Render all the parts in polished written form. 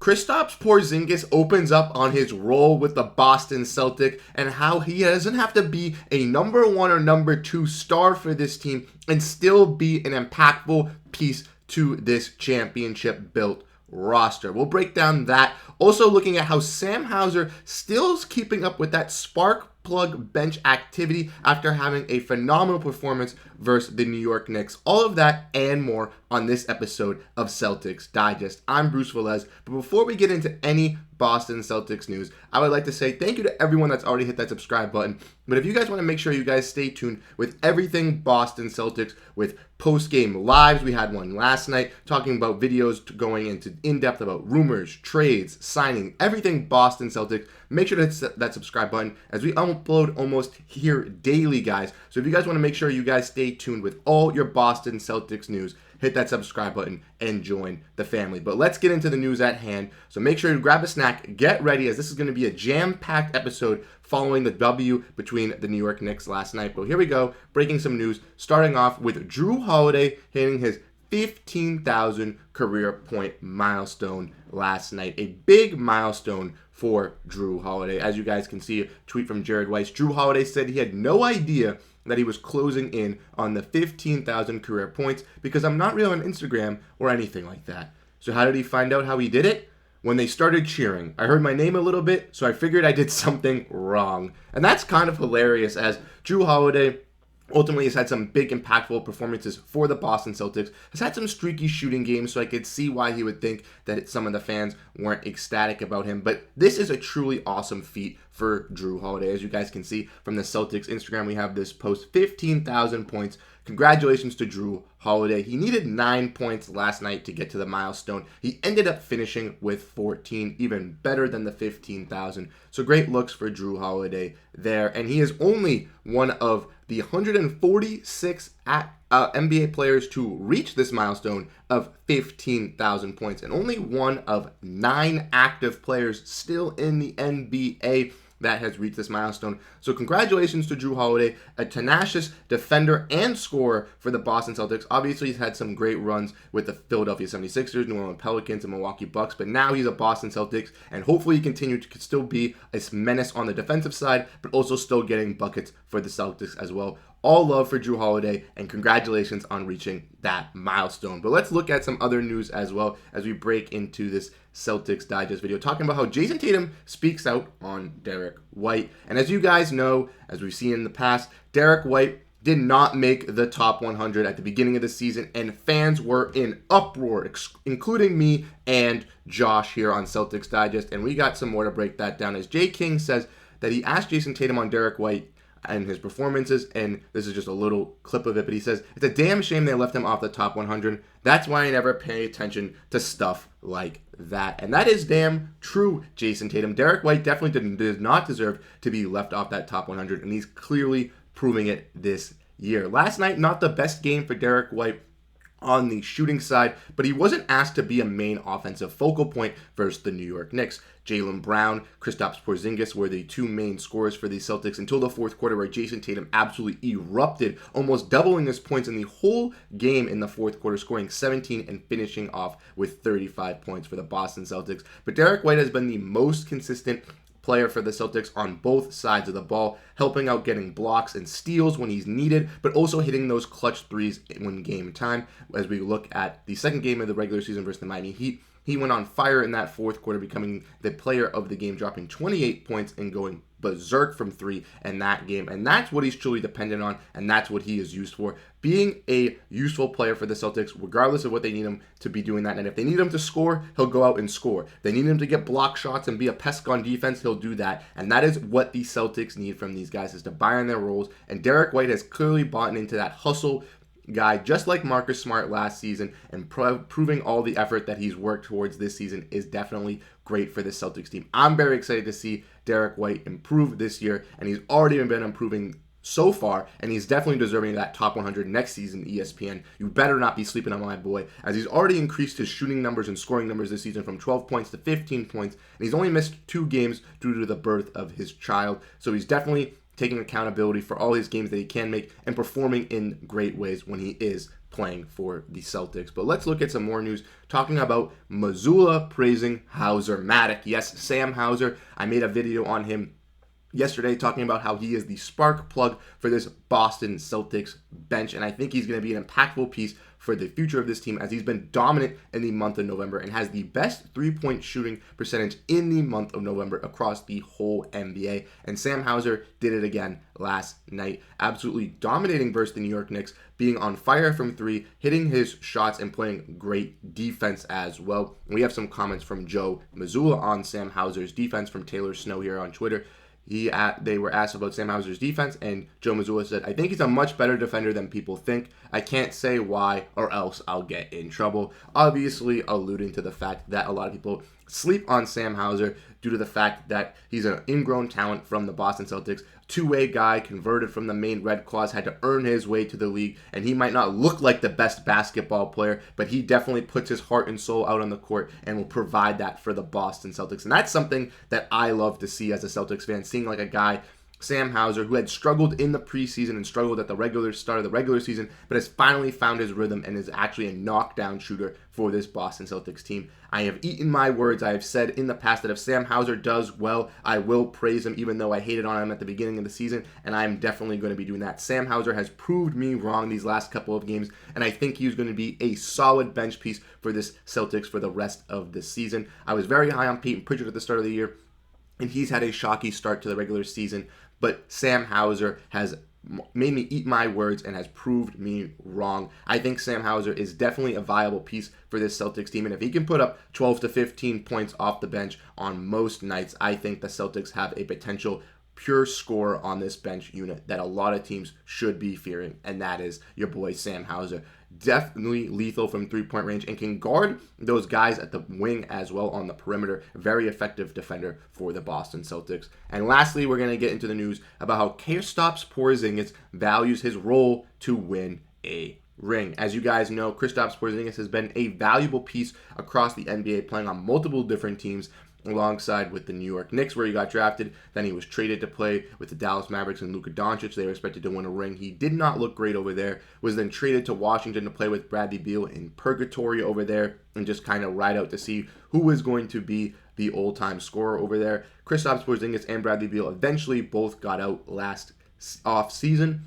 Kristaps Porzingis opens up on his role with the Boston Celtics and how he doesn't have to be a number 1 or number 2 star for this team and still be an impactful piece to this championship built roster. We'll break down that. Also looking at how Sam Hauser still is keeping up with that spark plug bench activity after having a phenomenal performance versus the New York Knicks. All of that and more on this episode of Celtics Digest. I'm Bruce Veliz, but before we get into any Boston Celtics news, I would like to say thank you to everyone that's already hit that subscribe button. But if you guys want to make sure you guys stay tuned with everything Boston Celtics, with post-game lives, we had one last night talking about videos going into in-depth about rumors, trades, signing, everything Boston Celtics. Make sure to hit that subscribe button as we upload almost here daily, guys. So if you guys want to make sure you guys stay tuned with all your Boston Celtics news, hit that subscribe button and join the family. But let's get into the news at hand. So make sure to grab a snack, get ready, as this is going to be a jam-packed episode following the W between the New York Knicks last night. But here we go, breaking some news, starting off with Jrue Holiday hitting his 15,000 career point milestone last night. A big milestone for Jrue Holiday. As you guys can see, a tweet from Jared Weiss. Jrue Holiday said he had no idea that he was closing in on the 15,000 career points because I'm not real on Instagram or anything like that. So how did he find out how he did it? When they started cheering. I heard my name a little bit, so I figured I did something wrong. And that's kind of hilarious, as Jrue Holiday ultimately has had some big impactful performances for the Boston Celtics, has had some streaky shooting games, so I could see why he would think that some of the fans weren't ecstatic about him. But this is a truly awesome feat for Jrue Holiday. As you guys can see from the Celtics Instagram, we have this post, 15,000 points. Congratulations to Jrue Holiday. He needed 9 points last night to get to the milestone. He ended up finishing with 14, even better than the 15,000. So great looks for Jrue Holiday there. And he is only one of the 146 NBA players to reach this milestone of 15,000 points, and only one of 9 active players still in the NBA that has reached this milestone. So congratulations to Jrue Holiday, a tenacious defender and scorer for the Boston Celtics. Obviously, he's had some great runs with the Philadelphia 76ers, New Orleans Pelicans, and Milwaukee Bucks, but now he's a Boston Celtics, and hopefully he continues to still be a menace on the defensive side, but also still getting buckets for the Celtics as well. All love for Jrue Holiday, and congratulations on reaching that milestone. But let's look at some other news as well as we break into this Celtics Digest video, talking about how Jayson Tatum speaks out on Derrick White. And as you guys know, as we've seen in the past, Derrick White did not make the top 100 at the beginning of the season, and fans were in uproar, including me and Josh here on Celtics Digest. And we got some more to break that down, as Jay King says that he asked Jayson Tatum on Derrick White and his performances, and this is just a little clip of it, but he says, "It's a damn shame they left him off the top 100. That's why I never pay attention to stuff like that." And that is damn true, Jayson Tatum. Derrick White definitely did not deserve to be left off that top 100, and he's clearly proving it this year. Last night, not the best game for Derrick White on the shooting side, but he wasn't asked to be a main offensive focal point versus the New York Knicks. Jaylen Brown, Kristaps Porzingis were the 2 main scorers for the Celtics until the fourth quarter, where Jayson Tatum absolutely erupted, almost doubling his points in the whole game in the fourth quarter, scoring 17 and finishing off with 35 points for the Boston Celtics. But Derrick White has been the most consistent player for the Celtics on both sides of the ball, helping out getting blocks and steals when he's needed, but also hitting those clutch threes when game time. As we look at the second game of the regular season versus the Miami Heat, he went on fire in that fourth quarter, becoming the player of the game, dropping 28 points and going berserk from 3 in that game. And that's what he's truly dependent on, and that's what he is used for. Being a useful player for the Celtics, regardless of what they need him to be doing that. And if they need him to score, he'll go out and score. If they need him to get block shots and be a pest on defense, he'll do that. And that is what the Celtics need from these guys, is to buy on their roles. And Derrick White has clearly bought into that hustle guy, just like Marcus Smart last season, and proving all the effort that he's worked towards this season is definitely great for the Celtics team. I'm very excited to see Derrick White improve this year, and he's already been improving so far, and he's definitely deserving of that top 100 next season, ESPN. You better not be sleeping on my boy, as he's already increased his shooting numbers and scoring numbers this season from 12 points to 15 points, and he's only missed 2 games due to the birth of his child. So he's definitely taking accountability for all his games that he can make and performing in great ways when he is playing for the Celtics. But let's look at some more news talking about Mazzulla praising Hauser-matic. Yes, Sam Hauser. I made a video on him yesterday talking about how he is the spark plug for this Boston Celtics bench, and I think he's going to be an impactful piece for the future of this team, as he's been dominant in the month of November and has the best three-point shooting percentage in the month of November across the whole NBA. And Sam Hauser did it again last night, absolutely dominating versus the New York Knicks, being on fire from three, hitting his shots, and playing great defense as well. We have some comments from Joe Mazzulla on Sam Hauser's defense from Taylor Snow here on Twitter. They were asked about Sam Hauser's defense, and Joe Mazzulla said, "I think he's a much better defender than people think. I can't say why, or else I'll get in trouble." Obviously alluding to the fact that a lot of people sleep on Sam Hauser due to the fact that he's an ingrown talent from the Boston Celtics. Two-way guy, converted from the Maine Red Claws, had to earn his way to the league, and he might not look like the best basketball player, but he definitely puts his heart and soul out on the court and will provide that for the Boston Celtics. And that's something that I love to see as a Celtics fan, seeing like a guy, Sam Hauser, who had struggled in the preseason and struggled at the start of the regular season, but has finally found his rhythm and is actually a knockdown shooter for this Boston Celtics team. I have eaten my words. I have said in the past that if Sam Hauser does well, I will praise him, even though I hated on him at the beginning of the season, and I'm definitely going to be doing that. Sam Hauser has proved me wrong these last couple of games, and I think he's going to be a solid bench piece for this Celtics for the rest of the season. I was very high on Payton Pritchard at the start of the year, and he's had a shocky start to the regular season, but Sam Hauser has made me eat my words and has proved me wrong. I think Sam Hauser is definitely a viable piece for this Celtics team, and if he can put up 12 to 15 points off the bench on most nights, I think the Celtics have a potential pure scorer on this bench unit that a lot of teams should be fearing, and that is your boy Sam Hauser. Definitely lethal from three-point range and can guard those guys at the wing as well on the perimeter. Very effective defender for the Boston Celtics. And lastly, we're going to get into the news about how Kristaps Porzingis values his role to win a ring. As you guys know, Kristaps Porzingis has been a valuable piece across the NBA, playing on multiple different teams, alongside with the New York Knicks, where he got drafted. Then he was traded to play with the Dallas Mavericks and Luka Doncic. They were expected to win a ring. He did not look great over there. Was then traded to Washington to play with Bradley Beal in purgatory over there and just kind of ride out to see who was going to be the all-time scorer over there. Kristaps Porzingis and Bradley Beal eventually both got out last off-season.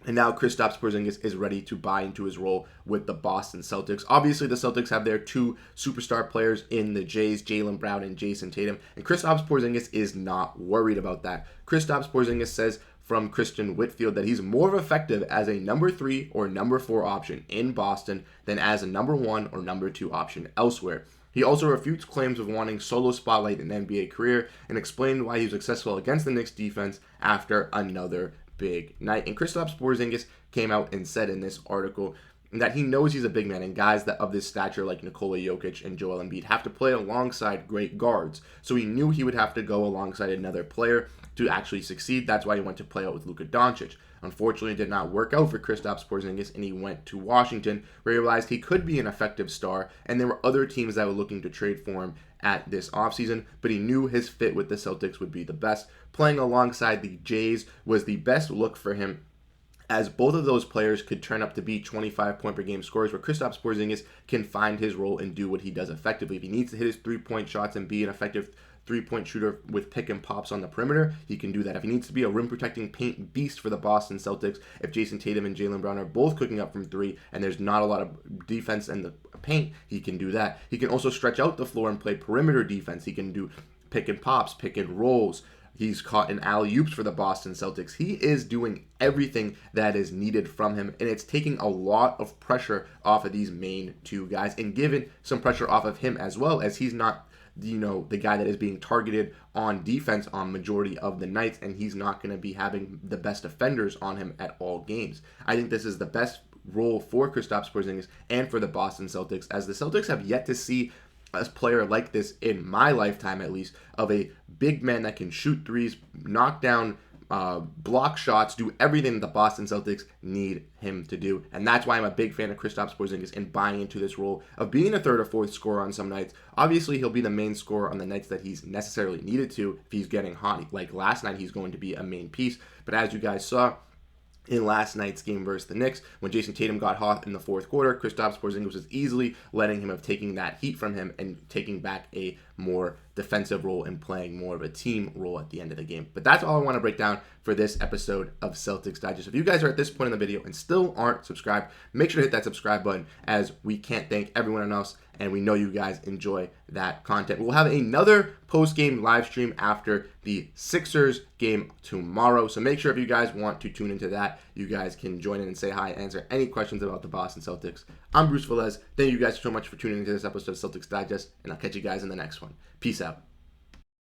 And now Kristaps Porzingis is ready to buy into his role with the Boston Celtics. Obviously, the Celtics have their two superstar players in the Jays, Jaylen Brown and Jayson Tatum. And Kristaps Porzingis is not worried about that. Kristaps Porzingis says from Christian Whitfield that he's more effective as a number 3 or number 4 option in Boston than as a number 1 or number 2 option elsewhere. He also refutes claims of wanting solo spotlight in an NBA career and explained why he was successful against the Knicks defense after another big night. And Kristaps Porzingis came out and said in this article that he knows he's a big man, and guys that of this stature like Nikola Jokic and Joel Embiid have to play alongside great guards. So he knew he would have to go alongside another player to actually succeed. That's why he went to play out with Luka Doncic. Unfortunately, it did not work out for Kristaps Porzingis, and he went to Washington, where he realized he could be an effective star, and there were other teams that were looking to trade for him at this offseason, but he knew his fit with the Celtics would be the best. Playing alongside the Jays was the best look for him, as both of those players could turn up to be 25-point-per-game scorers, where Kristaps Porzingis can find his role and do what he does effectively. If he needs to hit his three-point shots and be an effective three-point shooter with pick and pops on the perimeter, he can do that. If he needs to be a rim-protecting paint beast for the Boston Celtics, if Jayson Tatum and Jaylen Brown are both cooking up from three and there's not a lot of defense in the paint, he can do that. He can also stretch out the floor and play perimeter defense. He can do pick and pops, pick and rolls. He's caught in alley-oops for the Boston Celtics. He is doing everything that is needed from him, and it's taking a lot of pressure off of these main two guys and giving some pressure off of him as well, as he's not the guy that is being targeted on defense on majority of the nights, and he's not going to be having the best defenders on him at all games. I think this is the best role for Kristaps Porzingis and for the Boston Celtics, as the Celtics have yet to see a player like this in my lifetime, at least, of a big man that can shoot threes, knock down block shots, do everything that the Boston Celtics need him to do. And that's why I'm a big fan of Kristaps Porzingis and buying into this role of being a third or fourth scorer on some nights. Obviously, he'll be the main scorer on the nights that he's necessarily needed to if he's getting hot. Like last night, he's going to be a main piece. But as you guys saw, in last night's game versus the Knicks, when Jayson Tatum got hot in the fourth quarter, Kristaps Porzingis was easily letting him have taking that heat from him and taking back a more defensive role and playing more of a team role at the end of the game. But that's all I want to break down for this episode of Celtics Digest. If you guys are at this point in the video and still aren't subscribed, make sure to hit that subscribe button, as we can't thank everyone else, and we know you guys enjoy that content. We'll have another post-game live stream after the Sixers game tomorrow, so make sure if you guys want to tune into that, you guys can join in and say hi, answer any questions about the Boston Celtics. I'm Bruce Veliz. Thank you guys so much for tuning into this episode of Celtics Digest, and I'll catch you guys in the next one. Peace out.